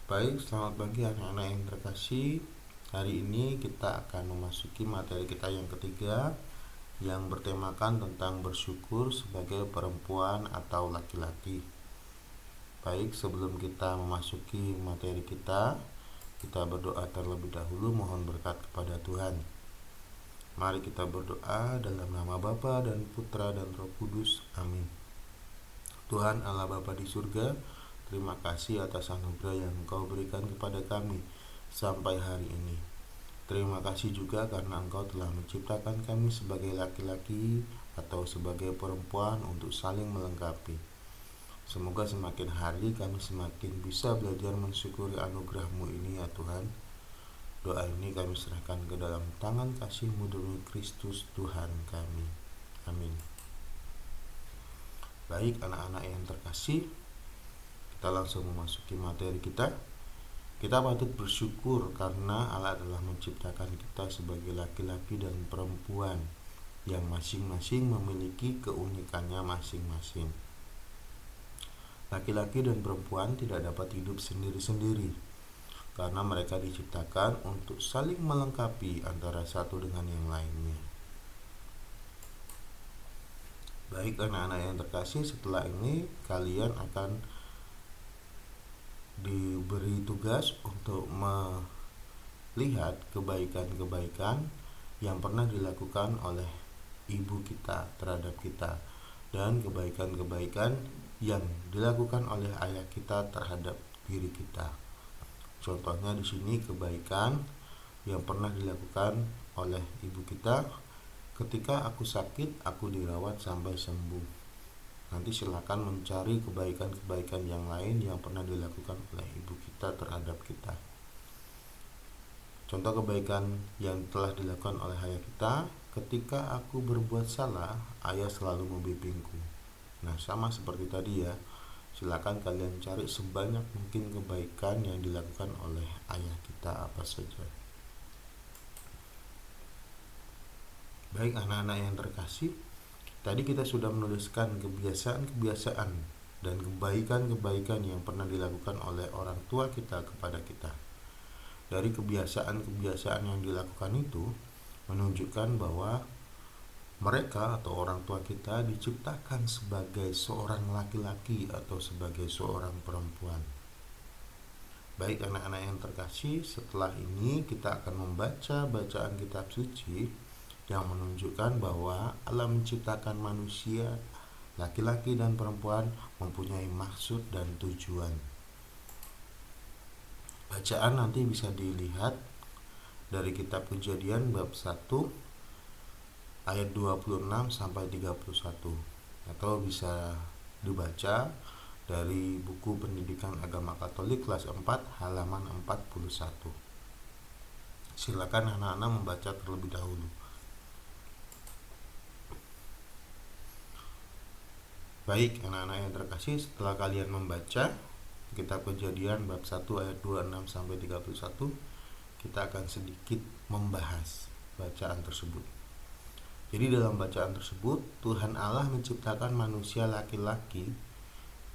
Baik, selamat pagi anak-anak yang terkasih. Hari ini kita akan memasuki materi kita yang ketiga yang bertemakan tentang bersyukur sebagai perempuan atau laki-laki. Baik, sebelum kita memasuki materi kita berdoa terlebih dahulu mohon berkat kepada Tuhan. Mari kita berdoa dalam nama Bapa dan Putra dan Roh Kudus. Amin. Tuhan Allah Bapa di surga, terima kasih atas anugerah yang Engkau berikan kepada kami sampai hari ini. Terima kasih juga karena Engkau telah menciptakan kami sebagai laki-laki atau sebagai perempuan untuk saling melengkapi. Semoga semakin hari kami semakin bisa belajar mensyukuri anugerah-Mu ini ya Tuhan. Doa ini kami serahkan ke dalam tangan kasih-Mu demi Kristus Tuhan kami. Amin. Baik anak-anak yang terkasih, kita langsung memasuki materi kita. Kita patut bersyukur karena Allah telah menciptakan kita sebagai laki-laki dan perempuan yang masing-masing memiliki keunikannya masing-masing. Laki-laki dan perempuan tidak dapat hidup sendiri-sendiri karena mereka diciptakan untuk saling melengkapi antara satu dengan yang lainnya. Baik anak-anak yang terkasih, setelah ini kalian akan diberi tugas untuk melihat kebaikan-kebaikan yang pernah dilakukan oleh ibu kita terhadap kita dan kebaikan-kebaikan yang dilakukan oleh ayah kita terhadap diri kita. Contohnya di sini kebaikan yang pernah dilakukan oleh ibu kita, ketika aku sakit, aku dirawat sampai sembuh. Nanti silakan mencari kebaikan-kebaikan yang lain yang pernah dilakukan oleh ibu kita terhadap kita. Contoh kebaikan yang telah dilakukan oleh ayah kita, ketika aku berbuat salah, ayah selalu membimbingku. Nah, sama seperti tadi ya, silakan kalian cari sebanyak mungkin kebaikan yang dilakukan oleh ayah kita apa saja. Baik anak-anak yang terkasih, tadi kita sudah menuliskan kebiasaan-kebiasaan dan kebaikan-kebaikan yang pernah dilakukan oleh orang tua kita kepada kita. Dari kebiasaan-kebiasaan yang dilakukan itu menunjukkan bahwa mereka atau orang tua kita diciptakan sebagai seorang laki-laki atau sebagai seorang perempuan. Baik anak-anak yang terkasih, setelah ini kita akan membaca bacaan kitab suci yang menunjukkan bahwa Allah menciptakan manusia laki-laki dan perempuan mempunyai maksud dan tujuan. Bacaan nanti bisa dilihat dari kitab Kejadian bab 1 ayat 26 sampai 31, atau bisa dibaca dari buku Pendidikan Agama Katolik kelas 4 halaman 41. Silakan anak-anak membaca terlebih dahulu. Baik anak-anak yang terkasih, setelah kalian membaca kitab Kejadian bab 1 ayat 26 sampai 31, kita akan sedikit membahas bacaan tersebut. Jadi dalam bacaan tersebut, Tuhan Allah menciptakan manusia laki-laki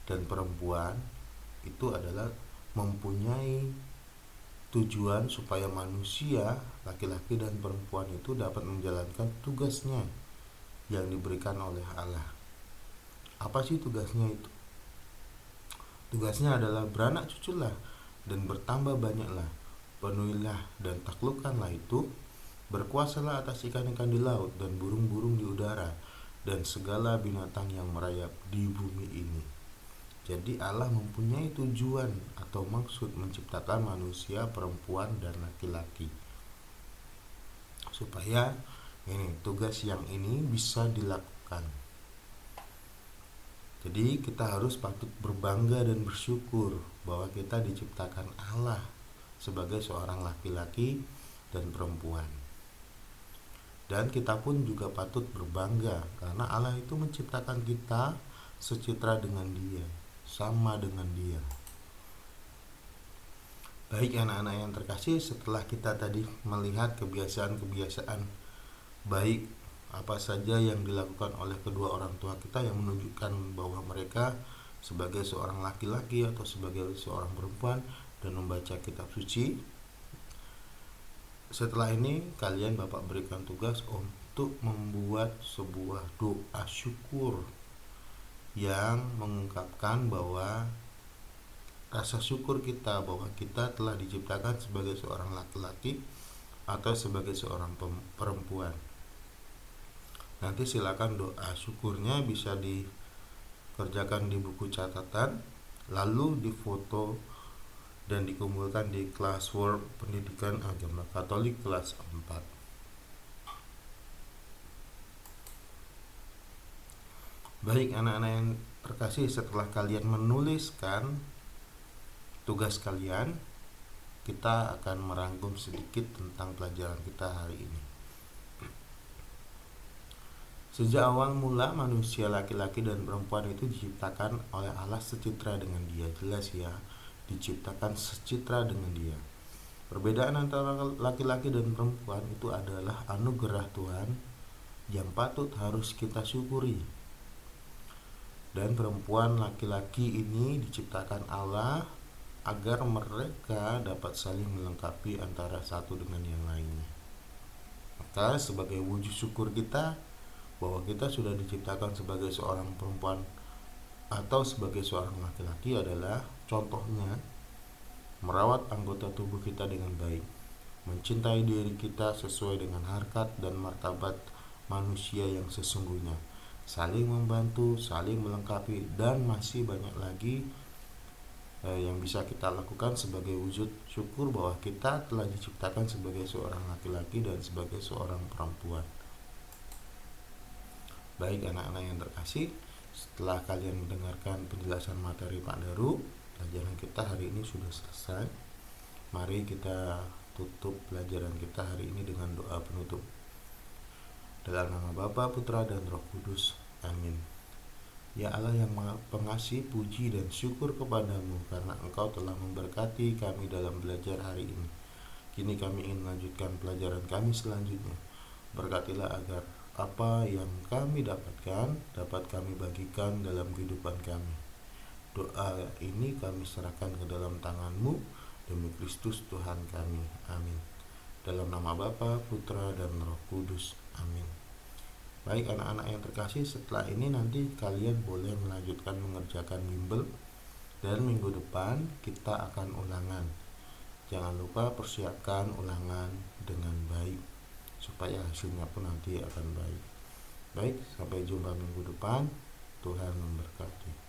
dan perempuan itu adalah mempunyai tujuan supaya manusia laki-laki dan perempuan itu dapat menjalankan tugasnya yang diberikan oleh Allah. Apa sih tugasnya itu? Tugasnya adalah beranak cuculah dan bertambah banyaklah, penuhilah dan taklukkanlah itu, berkuasalah atas ikan-ikan di laut dan burung-burung di udara dan segala binatang yang merayap di bumi ini. Jadi Allah mempunyai tujuan atau maksud menciptakan manusia perempuan dan laki-laki supaya tugas yang ini bisa dilakukan. Jadi kita harus patut berbangga dan bersyukur bahwa kita diciptakan Allah sebagai seorang laki-laki dan perempuan. Dan kita pun juga patut berbangga karena Allah itu menciptakan kita secitra dengan Dia, sama dengan Dia. Baik anak-anak yang terkasih, setelah kita tadi melihat kebiasaan-kebiasaan baik apa saja yang dilakukan oleh kedua orang tua kita yang menunjukkan bahwa mereka sebagai seorang laki-laki atau sebagai seorang perempuan dan membaca kitab suci. Setelah ini kalian Bapak berikan tugas untuk membuat sebuah doa syukur yang mengungkapkan bahwa rasa syukur kita bahwa kita telah diciptakan sebagai seorang laki-laki atau sebagai seorang perempuan. Nanti silakan doa syukurnya bisa dikerjakan di buku catatan, lalu difoto dan dikumpulkan di kelas Word Pendidikan Agama Katolik kelas 4. Baik anak-anak yang terkasih, setelah kalian menuliskan tugas kalian, kita akan merangkum sedikit tentang pelajaran kita hari ini. Sejak awal mula manusia laki-laki dan perempuan itu diciptakan oleh Allah secitra dengan Dia. Jelas ya, diciptakan secitra dengan Dia. Perbedaan antara laki-laki dan perempuan itu adalah anugerah Tuhan yang patut harus kita syukuri. Dan perempuan laki-laki ini diciptakan Allah agar mereka dapat saling melengkapi antara satu dengan yang lainnya. Maka sebagai wujud syukur kita bahwa kita sudah diciptakan sebagai seorang perempuan atau sebagai seorang laki-laki adalah contohnya merawat anggota tubuh kita dengan baik, mencintai diri kita sesuai dengan harkat dan martabat manusia yang sesungguhnya, saling membantu, saling melengkapi, dan masih banyak lagi yang bisa kita lakukan sebagai wujud syukur bahwa kita telah diciptakan sebagai seorang laki-laki dan sebagai seorang perempuan. Baik anak-anak yang terkasih, setelah kalian mendengarkan penjelasan materi Pak Daru, pelajaran kita hari ini sudah selesai. Mari kita tutup pelajaran kita hari ini dengan doa penutup. Dalam nama Bapa, Putra, dan Roh Kudus. Amin. Ya Allah yang Maha Pengasih, puji dan syukur kepadamu karena Engkau telah memberkati kami dalam belajar hari ini. Kini kami ingin melanjutkan pelajaran kami selanjutnya. Berkatilah agar apa yang kami dapatkan dapat kami bagikan dalam kehidupan kami. Doa ini kami serahkan ke dalam tangan-Mu demi Kristus Tuhan kami. Amin. Dalam nama Bapa, Putra, dan Roh Kudus. Amin. Baik anak-anak yang terkasih, setelah ini nanti kalian boleh melanjutkan mengerjakan bimbel, dan minggu depan kita akan ulangan. Jangan lupa persiapkan ulangan dengan baik supaya hasilnya pun nanti akan baik. Baik, sampai jumpa minggu depan. Tuhan memberkati.